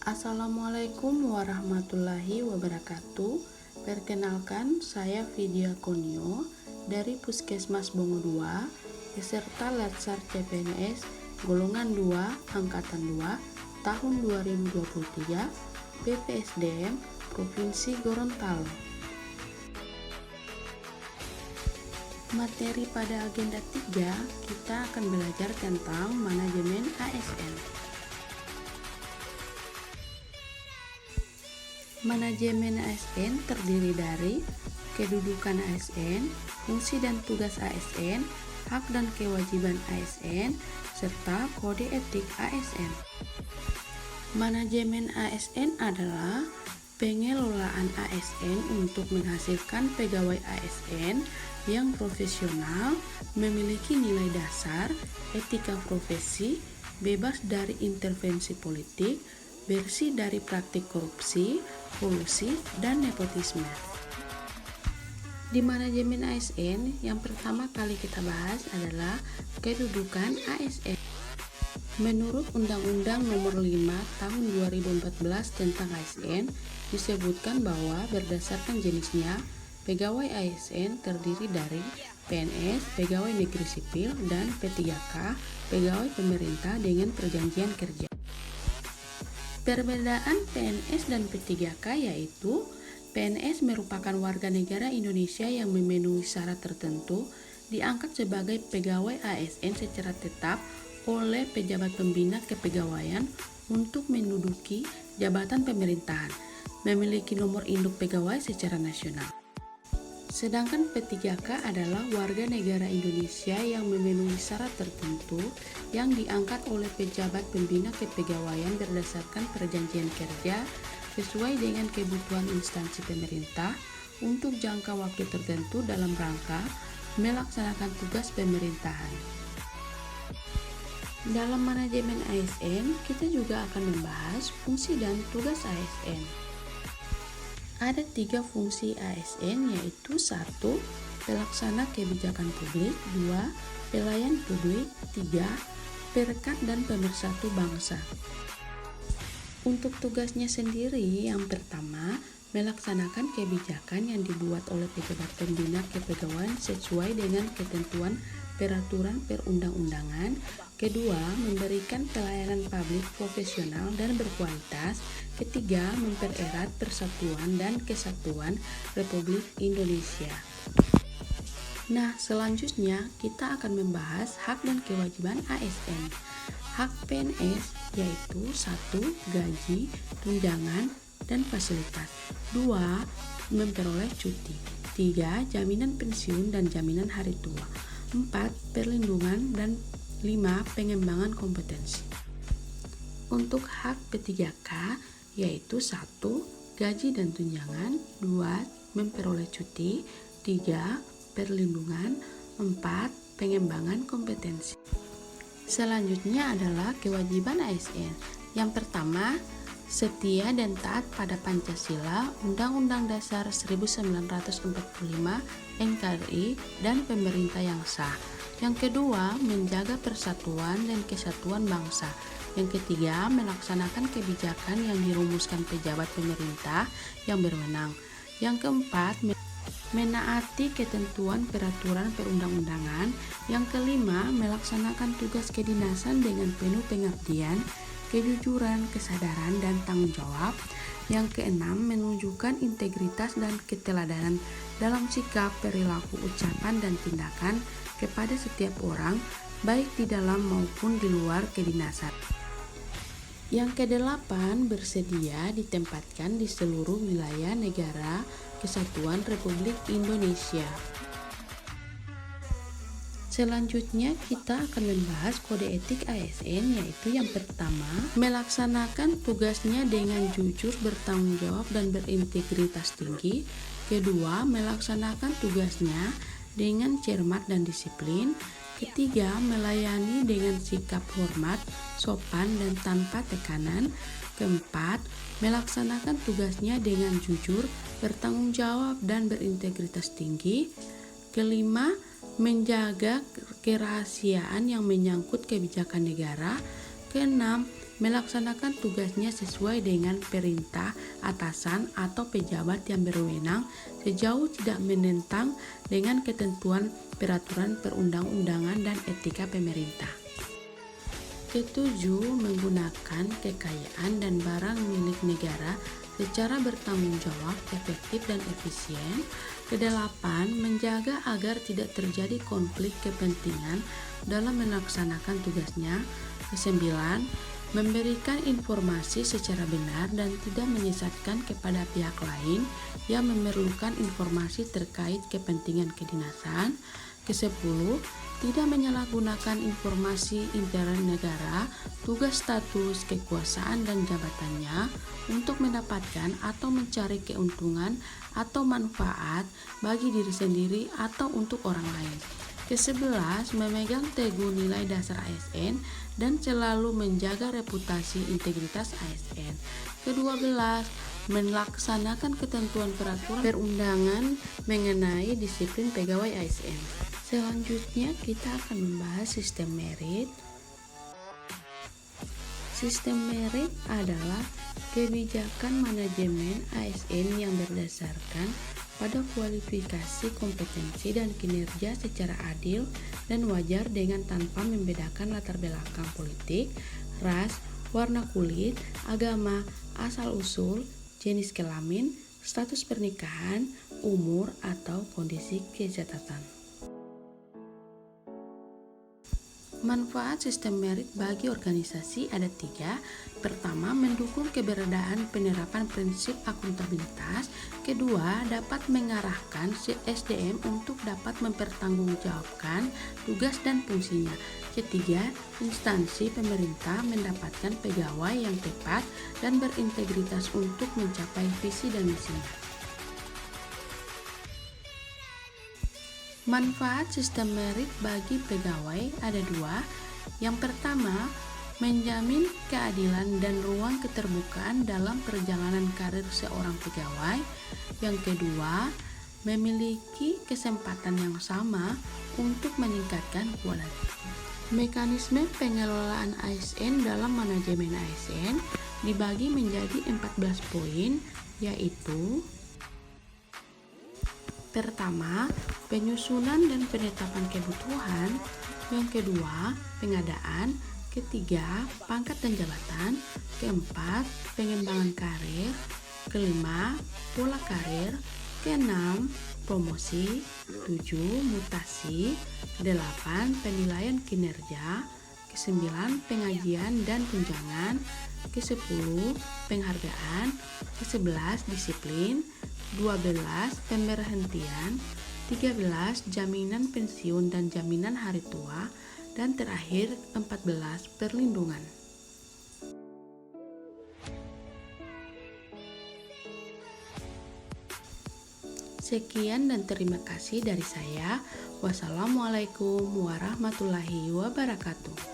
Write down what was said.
Assalamualaikum warahmatullahi wabarakatuh. Perkenalkan, saya Vidya Konyo dari Puskesmas Bongo 2 beserta Latsar CPNS golongan 2 angkatan 2 tahun 2023 BPSDM Provinsi Gorontalo. Materi pada agenda 3 kita akan belajar tentang manajemen ASN. Manajemen ASN terdiri dari kedudukan ASN, fungsi dan tugas ASN, hak dan kewajiban ASN, serta kode etik ASN. Manajemen ASN adalah pengelolaan ASN untuk menghasilkan pegawai ASN yang profesional, memiliki nilai dasar, etika profesi, bebas dari intervensi politik, bersih dari praktik korupsi, kolusi, dan nepotisme. Di manajemen ASN, yang pertama kali kita bahas adalah kedudukan ASN. Menurut Undang-Undang Nomor 5 Tahun 2014 tentang ASN, disebutkan bahwa berdasarkan jenisnya, pegawai ASN terdiri dari PNS, pegawai negeri sipil, dan P3K, pegawai pemerintah dengan perjanjian kerja. Perbedaan PNS dan P3K yaitu PNS merupakan warga negara Indonesia yang memenuhi syarat tertentu, diangkat sebagai pegawai ASN secara tetap oleh pejabat pembina kepegawaian untuk menduduki jabatan pemerintahan, memiliki nomor induk pegawai secara nasional. Sedangkan P3K adalah warga negara Indonesia yang memenuhi syarat tertentu yang diangkat oleh pejabat pembina kepegawaian berdasarkan perjanjian kerja sesuai dengan kebutuhan instansi pemerintah untuk jangka waktu tertentu dalam rangka melaksanakan tugas pemerintahan. Dalam manajemen ASN, kita juga akan membahas fungsi dan tugas ASN. Ada 3 fungsi ASN yaitu 1. Pelaksana kebijakan publik, 2. Pelayan publik, 3. Perekat dan pemersatu bangsa. Untuk tugasnya sendiri, yang pertama, melaksanakan kebijakan yang dibuat oleh pejabat pembina kepegawaian sesuai dengan ketentuan peraturan perundang-undangan. Kedua, memberikan pelayanan publik profesional dan berkualitas. Ketiga, mempererat persatuan dan kesatuan Republik Indonesia. Nah, selanjutnya kita akan membahas hak dan kewajiban ASN. Hak PNS yaitu 1. Gaji, tunjangan, dan fasilitas. 2. Memperoleh cuti. 3. Jaminan pensiun dan jaminan hari tua. 4. Perlindungan, dan 5. Pengembangan kompetensi. Untuk hak P3K yaitu 1. Gaji dan tunjangan, 2. Memperoleh cuti, 3. Perlindungan, 4. Pengembangan kompetensi. Selanjutnya adalah kewajiban ASN. Yang pertama, setia dan taat pada Pancasila, Undang-Undang Dasar 1945, NKRI, dan pemerintah yang sah. Yang kedua, menjaga persatuan dan kesatuan bangsa. Yang ketiga, melaksanakan kebijakan yang dirumuskan pejabat pemerintah yang berwenang. Yang keempat, menaati ketentuan peraturan perundang-undangan. Yang kelima, melaksanakan tugas kedinasan dengan penuh pengabdian, kejujuran, kesadaran, dan tanggung jawab. Yang keenam, menunjukkan integritas dan keteladanan dalam sikap, perilaku, ucapan, dan tindakan kepada setiap orang, baik di dalam maupun di luar kedinasan. Yang kedelapan, bersedia ditempatkan di seluruh wilayah negara Kesatuan Republik Indonesia. Selanjutnya kita akan membahas kode etik ASN, yaitu yang pertama, melaksanakan tugasnya dengan jujur, bertanggung jawab, dan berintegritas tinggi. Kedua, melaksanakan tugasnya dengan cermat dan disiplin. Ketiga, melayani dengan sikap hormat, sopan, dan tanpa tekanan. Keempat, melaksanakan tugasnya dengan jujur, bertanggung jawab, dan berintegritas tinggi. Kelima, menjaga kerahasiaan yang menyangkut kebijakan negara. Keenam, melaksanakan tugasnya sesuai dengan perintah atasan atau pejabat yang berwenang sejauh tidak menentang dengan ketentuan peraturan perundang-undangan dan etika pemerintah. Ketujuh, menggunakan kekayaan dan barang milik negara secara bertanggung jawab, efektif, dan efisien. Kedelapan, menjaga agar tidak terjadi konflik kepentingan dalam melaksanakan tugasnya. Kesembilan, memberikan informasi secara benar dan tidak menyesatkan kepada pihak lain yang memerlukan informasi terkait kepentingan kedinasan. Kesepuluh, tidak menyalahgunakan informasi intern negara, tugas, status, kekuasaan, dan jabatannya untuk mendapatkan atau mencari keuntungan atau manfaat bagi diri sendiri atau untuk orang lain. Ke-11, memegang teguh nilai dasar ASN dan selalu menjaga reputasi integritas ASN. Ke-12, melaksanakan ketentuan peraturan perundangan mengenai disiplin pegawai ASN. Selanjutnya kita akan membahas sistem merit. Sistem merit adalah kebijakan manajemen ASN yang berdasarkan pada kualifikasi, kompetensi, dan kinerja secara adil dan wajar dengan tanpa membedakan latar belakang politik, ras, warna kulit, agama, asal-usul, jenis kelamin, status pernikahan, umur, atau kondisi kesehatan. Manfaat sistem merit bagi organisasi ada 3. Pertama, mendukung keberadaan penerapan prinsip akuntabilitas. Kedua, dapat mengarahkan SDM untuk dapat mempertanggungjawabkan tugas dan fungsinya. Ketiga, instansi pemerintah mendapatkan pegawai yang tepat dan berintegritas untuk mencapai visi dan misinya. Manfaat sistem merit bagi pegawai ada 2. Yang pertama, menjamin keadilan dan ruang keterbukaan dalam perjalanan karir seorang pegawai. Yang kedua, memiliki kesempatan yang sama untuk meningkatkan kualitas. Mekanisme pengelolaan ASN dalam manajemen ASN dibagi menjadi 14 poin, yaitu: pertama, penyusunan dan penetapan kebutuhan. Yang kedua, pengadaan. Ketiga, pangkat dan jabatan. Keempat, pengembangan karir. Kelima, pola karir. Keenam, promosi. 7, mutasi. 8, penilaian kinerja. Ke-9, pengajian dan tunjangan. Ke-10, penghargaan. Ke-11, disiplin. 12, pemberhentian. 13, jaminan pensiun dan jaminan hari tua. Dan terakhir 14, perlindungan. Sekian dan terima kasih dari saya. Wassalamualaikum warahmatullahi wabarakatuh.